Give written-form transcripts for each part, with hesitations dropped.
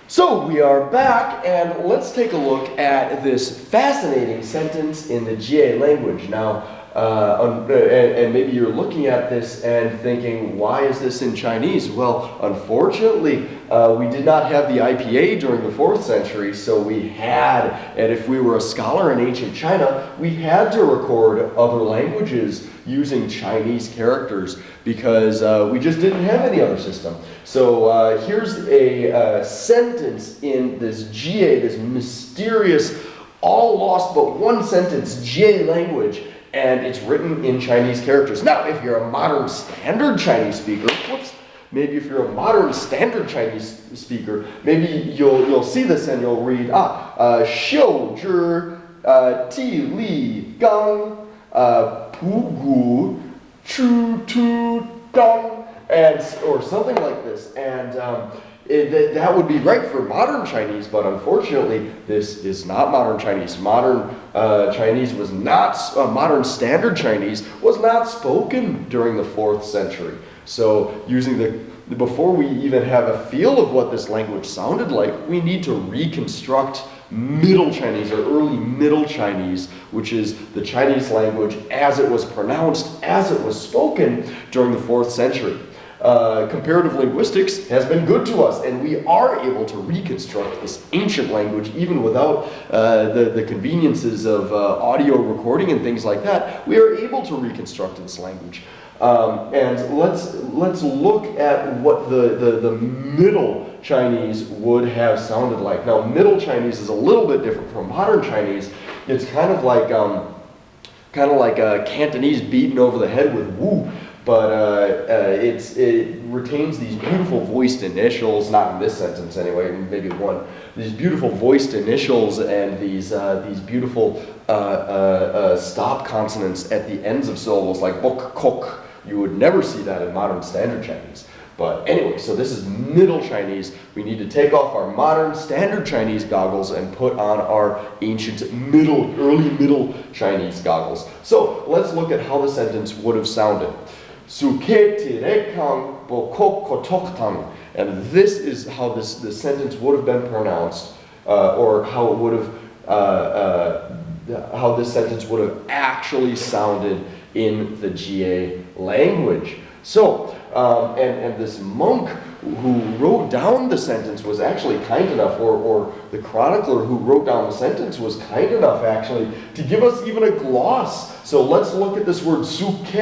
So we are back, and let's take a look at this fascinating sentence in the Jie language. Now, and maybe you're looking at this and thinking, why is this in Chinese? Well, unfortunately, we did not have the IPA during the 4th century, so we had, and if we were a scholar in ancient China, we had to record other languages using Chinese characters because we just didn't have any other system. So here's a sentence in this Jie, this mysterious, all lost but one sentence Jie language, and it's written in Chinese characters. Now, if you're a modern standard Chinese speaker, maybe if you're a modern standard Chinese speaker, maybe you'll see this and you'll read, xiu zhi ti li gang pu gu chu tu dong, and or something like this. And that would be right for modern Chinese, but unfortunately, this is not modern Chinese. Modern Chinese was not, modern standard Chinese was not spoken during the 4th century. So before we even have a feel of what this language sounded like, we need to reconstruct Middle Chinese or early Middle Chinese, which is the Chinese language as it was pronounced, as it was spoken during the 4th century. Comparative linguistics has been good to us, and we are able to reconstruct this ancient language even without the conveniences of audio recording and things like that. We are able to reconstruct this language. And let's look at what the Middle Chinese would have sounded like. Now, Middle Chinese is a little bit different from modern Chinese. It's kind of like Cantonese beaten over the head with wu. But it retains these beautiful voiced initials, not in this sentence anyway, maybe one. These beautiful voiced initials and these beautiful stop consonants at the ends of syllables like Bokkok. You would never see that in modern standard Chinese. But anyway, so this is Middle Chinese. We need to take off our modern standard Chinese goggles and put on our ancient early Middle Chinese goggles. So let's look at how the sentence would have sounded. Suke tirekang bokkok kotoktang. And this is how this sentence would have been pronounced, or how it would have, how this sentence would have actually sounded in the Jie language. So, and this monk who wrote down the sentence was actually kind enough, or the chronicler who wrote down the sentence was kind enough actually to give us even a gloss. So let's look at this word suke.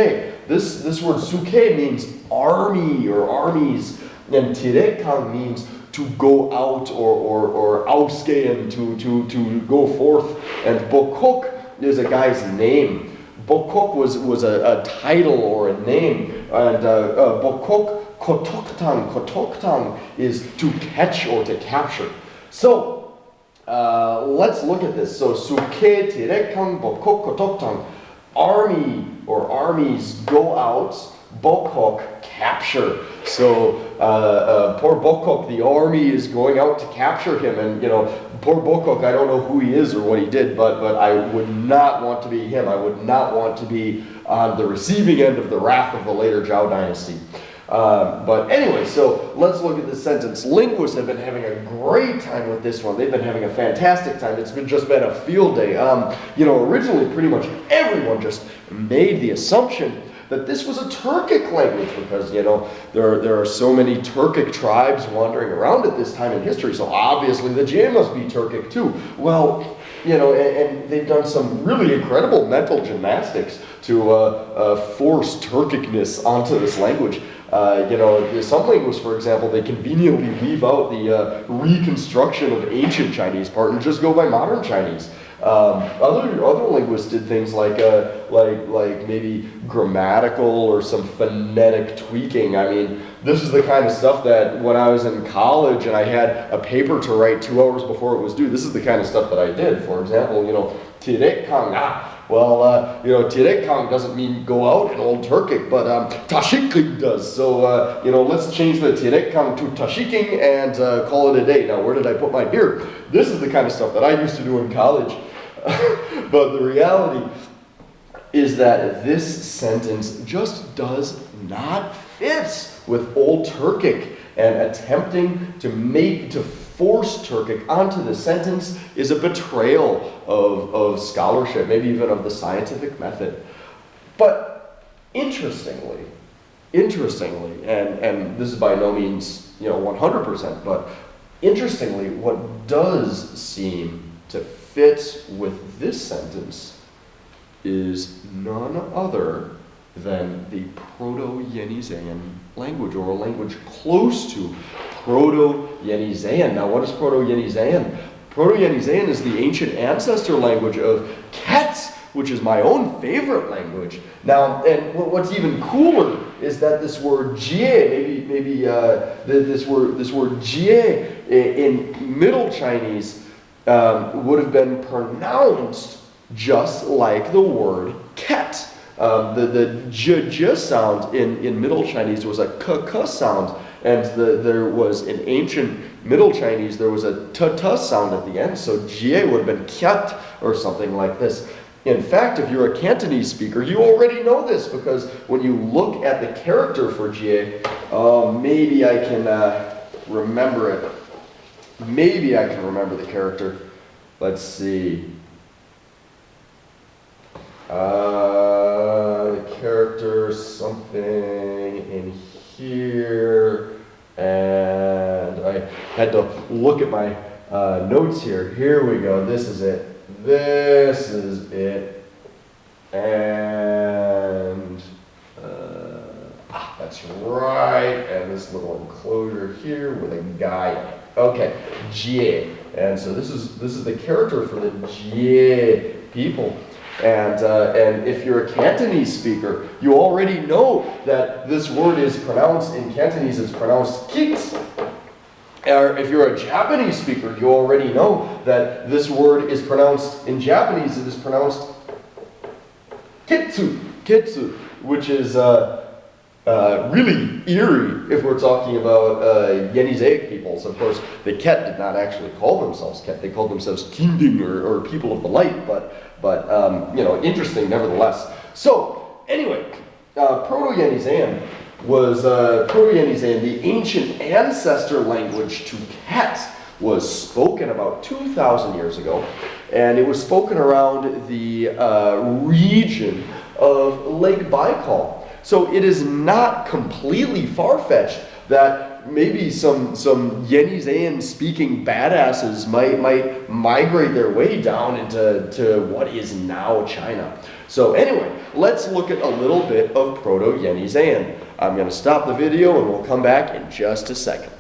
This word suke means army or armies, and tirekang means to go out or ausgehen, to go forth, and bokkok is a guy's name. Bokkok was a title or a name, and bokkok kotoktang is to catch or to capture. So let's look at this. So suke tirekang bokkok kotoktang, army or armies go out, Bokkok capture. So poor Bokkok, the army is going out to capture him, and poor Bokkok, I don't know who he is or what he did, but I would not want to be him. I would not want to be on the receiving end of the wrath of the later Zhao dynasty. But anyway, so let's look at this sentence. Linguists have been having a great time with this one. They've been having a fantastic time. It's just been a field day. Originally pretty much everyone just made the assumption that this was a Turkic language because, there are so many Turkic tribes wandering around at this time in history, so obviously the Jie must be Turkic too. Well, and they've done some really incredible mental gymnastics to force Turkicness onto this language. Some linguists, for example, they conveniently leave out the reconstruction of ancient Chinese part and just go by modern Chinese. Other linguists did things like maybe grammatical or some phonetic tweaking. I mean, this is the kind of stuff that when I was in college and I had a paper to write 2 hours before it was due, this is the kind of stuff that I did. For example, tirekang. Well, tirekang doesn't mean go out in Old Turkic, but tashiking does. So, let's change the tirekang to tashiking and call it a day. Now, where did I put mine? Here. This is the kind of stuff that I used to do in college. But the reality is that this sentence just does not fit with Old Turkic. And attempting to force Turkic onto the sentence is a betrayal of scholarship, maybe even of the scientific method. But interestingly, and this is by no means 100%, but interestingly, what does seem to fit with this sentence is none other than the Proto-Yeniseian language, or a language close to Proto-Yeniseian. Now, what is Proto-Yeniseian? Proto-Yeniseian is the ancient ancestor language of Ket, which is my own favorite language. Now, and what's even cooler is that this word jie, this word jie in Middle Chinese would have been pronounced just like the word ket. The j sound in Middle Chinese was a k sound, and there was in ancient Middle Chinese there was a t sound at the end, so jie would have been kyat or something like this. In fact, if you're a Cantonese speaker, you already know this, because when you look at the character for jie, maybe I can remember it. Maybe I can remember the character. Let's see. The character, something in here, and I had to look at my notes here. Here we go. This is it. This is it. And that's right. And this little enclosure here with a guy in it. Okay, jie. And so this is the character for the jie people. And if you're a Cantonese speaker, you already know that this word is pronounced in Cantonese, it's pronounced kit. Or if you're a Japanese speaker, you already know that this word is pronounced in Japanese, it is pronounced kitsu, which is really eerie if we're talking about Yeniseic peoples. Of course, the Ket did not actually call themselves Ket, they called themselves Kinding, or people of the light, but interesting nevertheless. So, anyway, Proto-Yeniseian was, the ancient ancestor language to Ket, was spoken about 2,000 years ago, and it was spoken around the region of Lake Baikal. So it is not completely far-fetched that maybe some Yeniseian speaking badasses might migrate their way down into what is now China. So anyway, let's look at a little bit of Proto-Yeniseian. I'm going to stop the video and we'll come back in just a second.